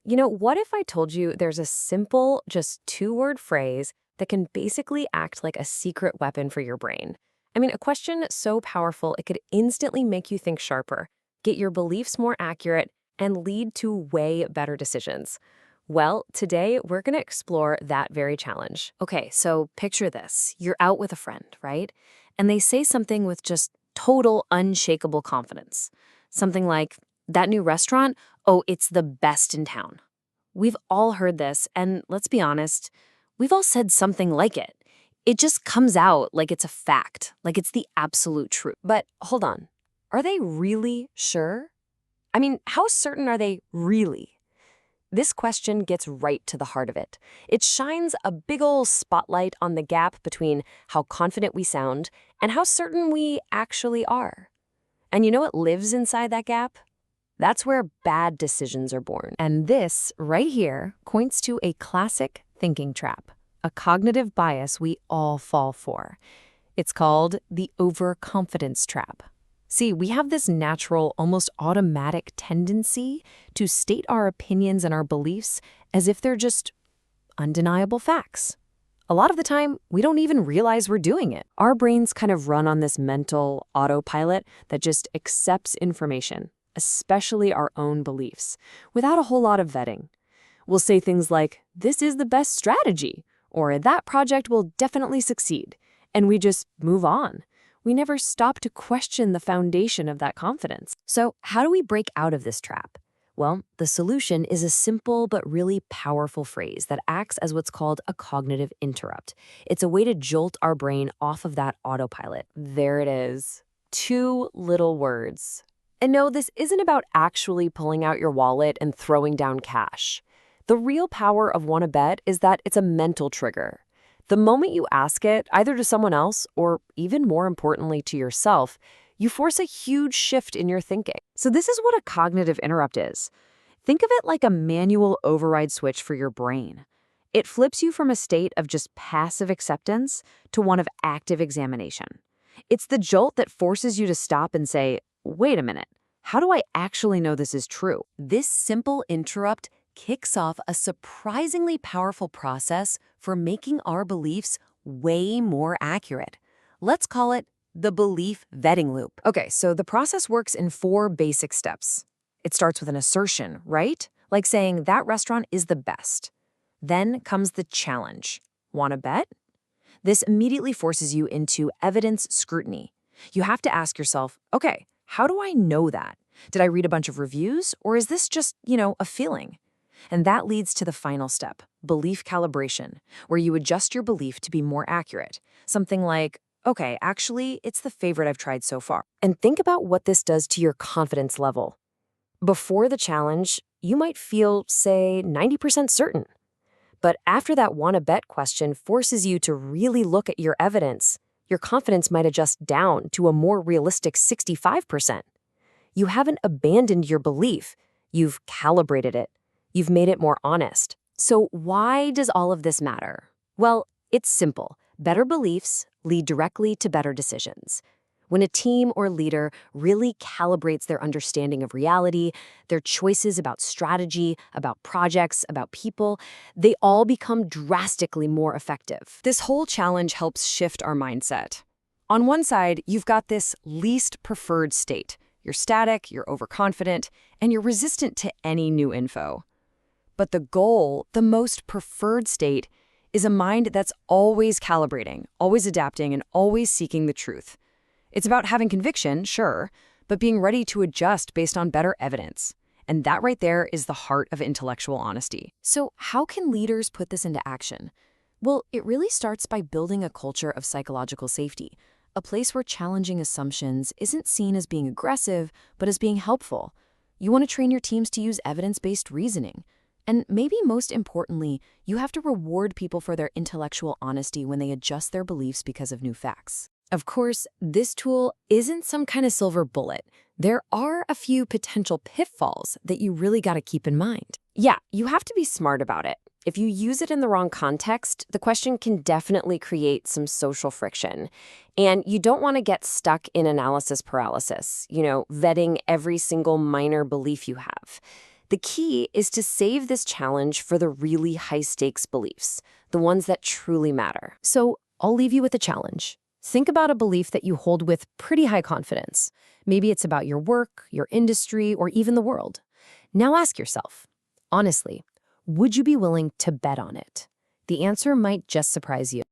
What if I told you there's a simple, just two-word phrase that can basically act like a secret weapon for your brain? I mean, a question so powerful it could instantly make you think sharper, get your beliefs more accurate, and lead to way better decisions. Well, today we're going to explore that very challenge. Okay, so picture this. You're out with a friend, right? And they say something with just total unshakable confidence. Something like, that new restaurant, oh, it's the best in town. We've all heard this, and let's be honest, we've all said something like it. It just comes out like it's a fact, like it's the absolute truth. But hold on, are they really sure? I mean, how certain are they really? This question gets right to the heart of it. It shines a big ol' spotlight on the gap between how confident we sound and how certain we actually are. And you know what lives inside that gap? That's where bad decisions are born. And this, right here, points to a classic thinking trap, a cognitive bias we all fall for. It's called the overconfidence trap. See, we have this natural, almost automatic tendency to state our opinions and our beliefs as if they're just undeniable facts. A lot of the time, we don't even realize we're doing it. Our brains kind of run on this mental autopilot that just accepts information, especially our own beliefs, without a whole lot of vetting. We'll say things like, this is the best strategy, or that project will definitely succeed, and we just move on. We never stop to question the foundation of that confidence. So how do we break out of this trap? Well, the solution is a simple but really powerful phrase that acts as what's called a cognitive interrupt. It's a way to jolt our brain off of that autopilot. There it is. 2 little words. And no, this isn't about actually pulling out your wallet and throwing down cash. The real power of wanna bet is that it's a mental trigger. The moment you ask it, either to someone else or even more importantly to yourself, you force a huge shift in your thinking. So this is what a cognitive interrupt is. Think of it like a manual override switch for your brain. It flips you from a state of just passive acceptance to one of active examination. It's the jolt that forces you to stop and say, wait a minute, how do I actually know this is true? This simple interrupt kicks off a surprisingly powerful process for making our beliefs way more accurate. Let's call it the belief vetting loop. Okay, so the process works in 4 basic steps. It starts with an assertion, right? Like saying that restaurant is the best. Then comes the challenge. Wanna bet? This immediately forces you into evidence scrutiny. You have to ask yourself, okay, how do I know that? Did I read a bunch of reviews, or is this just, a feeling? And that leads to the final step, belief calibration, where you adjust your belief to be more accurate. Something like, okay, actually, it's the favorite I've tried so far. And think about what this does to your confidence level. Before the challenge, you might feel, say, 90% certain. But after that wanna bet question forces you to really look at your evidence, your confidence might adjust down to a more realistic 65%. You haven't abandoned your belief. You've calibrated it. You've made it more honest. So why does all of this matter? Well, it's simple. Better beliefs lead directly to better decisions. When a team or leader really calibrates their understanding of reality, their choices about strategy, about projects, about people, they all become drastically more effective. This whole challenge helps shift our mindset. On one side, you've got this least preferred state. You're static, you're overconfident, and you're resistant to any new info. But the goal, the most preferred state, is a mind that's always calibrating, always adapting, and always seeking the truth. It's about having conviction, sure, but being ready to adjust based on better evidence. And that right there is the heart of intellectual honesty. So how can leaders put this into action? Well, it really starts by building a culture of psychological safety, a place where challenging assumptions isn't seen as being aggressive, but as being helpful. You want to train your teams to use evidence-based reasoning. And maybe most importantly, you have to reward people for their intellectual honesty when they adjust their beliefs because of new facts. Of course, this tool isn't some kind of silver bullet. There are a few potential pitfalls that you really got to keep in mind. Yeah, you have to be smart about it. If you use it in the wrong context, the question can definitely create some social friction. And you don't want to get stuck in analysis paralysis, vetting every single minor belief you have. The key is to save this challenge for the really high-stakes beliefs, the ones that truly matter. So I'll leave you with a challenge. Think about a belief that you hold with pretty high confidence. Maybe it's about your work, your industry, or even the world. Now ask yourself, honestly, would you be willing to bet on it? The answer might just surprise you.